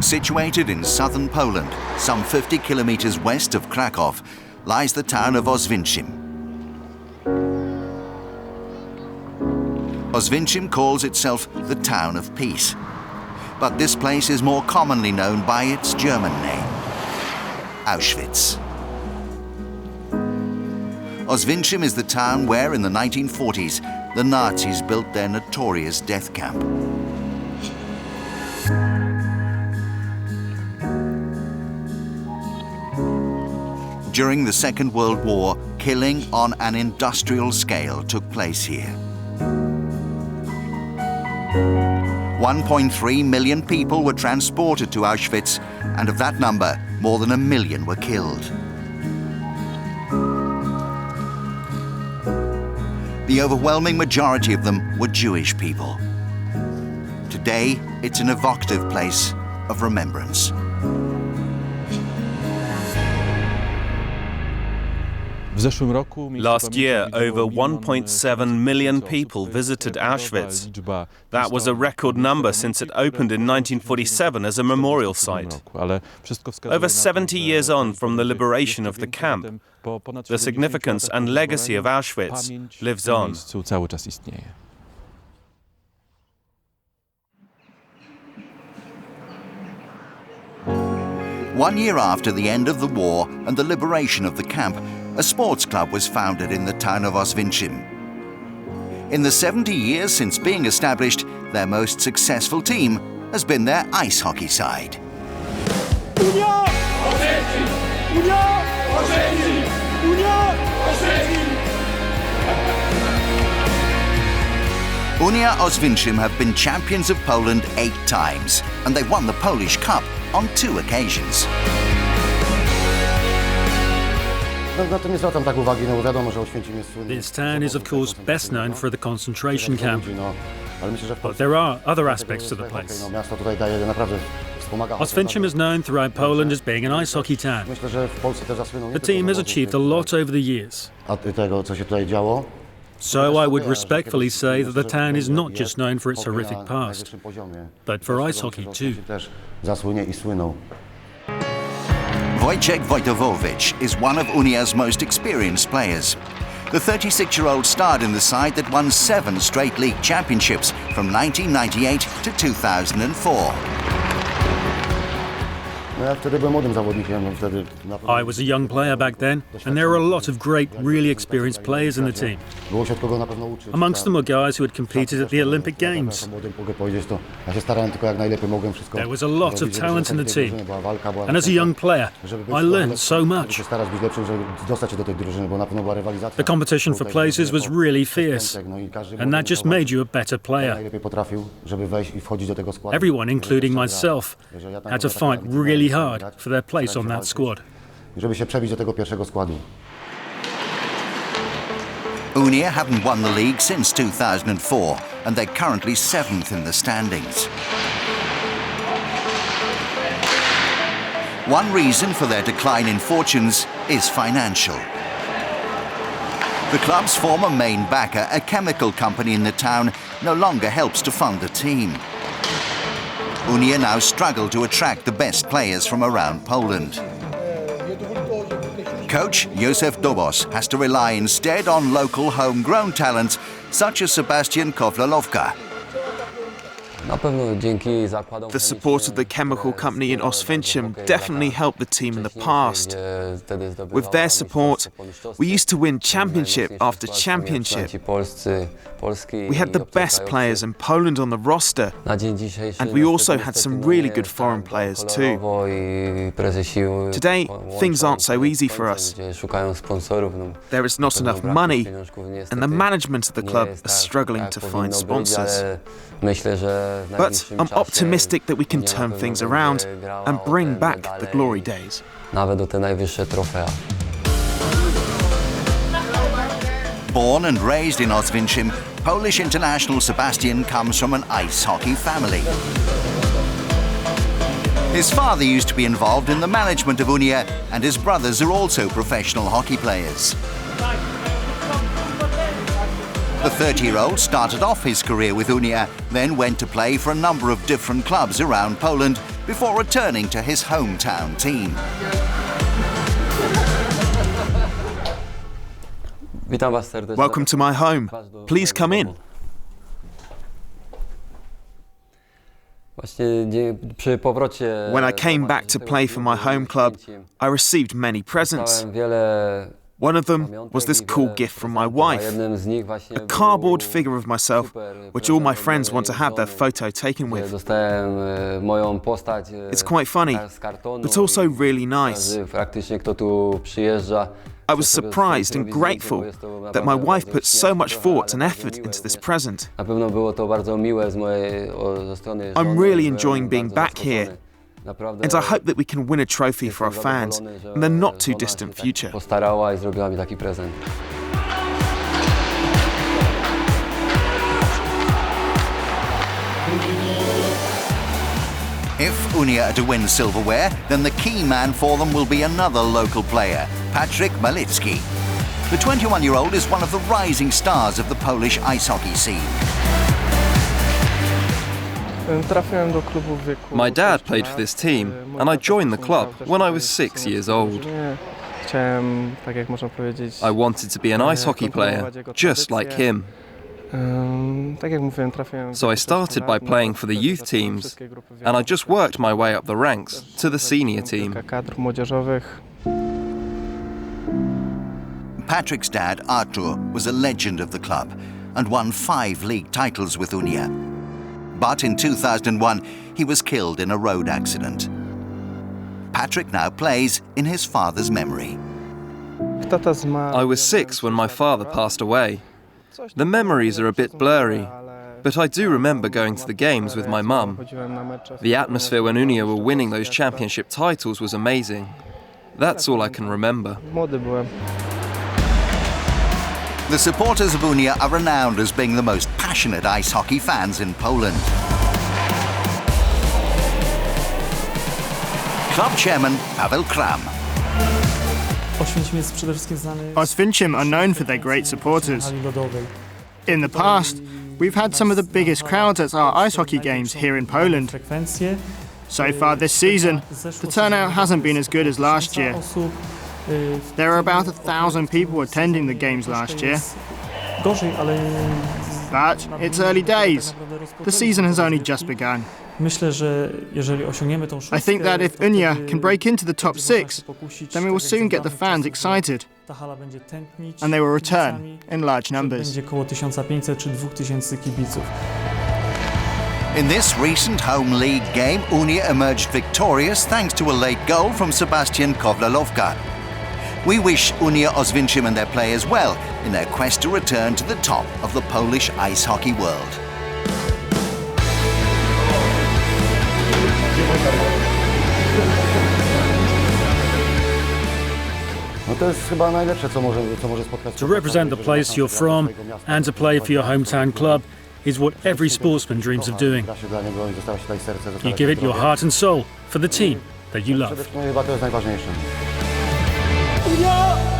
Situated in southern Poland, some 50 kilometers west of Krakow, lies the town of Oswiecim. Oswiecim calls itself the town of peace, but this place is more commonly known by its German name, Auschwitz. Oswiecim is the town where, in the 1940s, the Nazis built their notorious death camp. During the Second World War, killing on an industrial scale took place here. 1.3 million people were transported to Auschwitz, and of that number, more than 1 million were killed. The overwhelming majority of them were Jewish people. Today, it's an evocative place of remembrance. Last year, over 1.7 million people visited Auschwitz. That was a record number since it opened in 1947 as a memorial site. Over 70 years on from the liberation of the camp, the significance and legacy of Auschwitz lives on. One year after the end of the war and the liberation of the camp, a sports club was founded in the town of Oswiecim. In the 70 years since being established, their most successful team has been their ice hockey side. Unia Oswiecim! Unia Oswiecim! Unia Oswiecim! Unia Oswiecim have been champions of Poland 8 times, and they won the Polish Cup on 2 occasions. This town is, of course, best known for the concentration camp. But there are other aspects to the place. Oswiecim is known throughout Poland as being an ice hockey town. The team has achieved a lot over the years. So I would respectfully say that the town is not just known for its horrific past, but for ice hockey too. Wojciech Wojtowowicz is one of Unia's most experienced players. The 36-year-old starred in the side that won 7 straight league championships from 1998 to 2004. I was a young player back then, and there were a lot of great, really experienced players in the team. Amongst them were guys who had competed at the Olympic Games. There was a lot of talent in the team, and as a young player, I learned so much. The competition for places was really fierce, and that just made you a better player. Everyone, including myself, had to fight really hard for their place on that squad. Unia haven't won the league since 2004, and they're currently 7th in the standings. One reason for their decline in fortunes is financial. The club's former main backer, a chemical company in the town, no longer helps to fund the team. Unia now struggle to attract the best players from around Poland. Coach Józef Dobos has to rely instead on local homegrown talent such as Sebastian Kowalowka. The support of the chemical company in Oswiecim definitely helped the team in the past. With their support, we used to win championship after championship. We had the best players in Poland on the roster, and we also had some really good foreign players too. Today, things aren't so easy for us. There is not enough money, and the management of the club is struggling to find sponsors. But I'm optimistic that we can turn things around and bring back the glory days. Born and raised in Oswiecim, Polish international Sebastian comes from an ice hockey family. His father used to be involved in the management of Unia, and his brothers are also professional hockey players. The 30-year-old started off his career with Unia, then went to play for a number of different clubs around Poland before returning to his hometown team. Welcome to my home. Please come in. When I came back to play for my home club, I received many presents. One of them was this cool gift from my wife, a cardboard figure of myself, which all my friends want to have their photo taken with. It's quite funny, but also really nice. I was surprised and grateful that my wife put so much thought and effort into this present. I'm really enjoying being back here, and I hope that we can win a trophy for our fans in the not too distant future. If Unia are to win silverware, then the key man for them will be another local player, Patryk Malicki. The 21-year-old is one of the rising stars of the Polish ice hockey scene. My dad played for this team, and I joined the club when I was 6 years old. I wanted to be an ice hockey player, just like him. So I started by playing for the youth teams, and I just worked my way up the ranks to the senior team. Patryk's dad, Artur, was a legend of the club and won 5 league titles with Unia. But in 2001, he was killed in a road accident. Patryk now plays in his father's memory. I was 6 when my father passed away. The memories are a bit blurry, but I do remember going to the games with my mum. The atmosphere when Unia were winning those championship titles was amazing. That's all I can remember. The supporters of Unia are renowned as being the most passionate ice hockey fans in Poland. Club chairman Paweł Kram. Oswiecim are known for their great supporters. In the past, we've had some of the biggest crowds at our ice hockey games here in Poland. So far this season, the turnout hasn't been as good as last year. There were about 1,000 people attending the games last year. But it's early days. The season has only just begun. I think that if Unia can break into the top 6, then we will soon get the fans excited. And they will return in large numbers. In this recent home league game, Unia emerged victorious thanks to a late goal from Sebastian Kowalowka. We wish Unia Oswiecim and their players well in their quest to return to the top of the Polish ice hockey world. To represent the place you're from and to play for your hometown club is what every sportsman dreams of doing. You give it your heart and soul for the team that you love. Unia!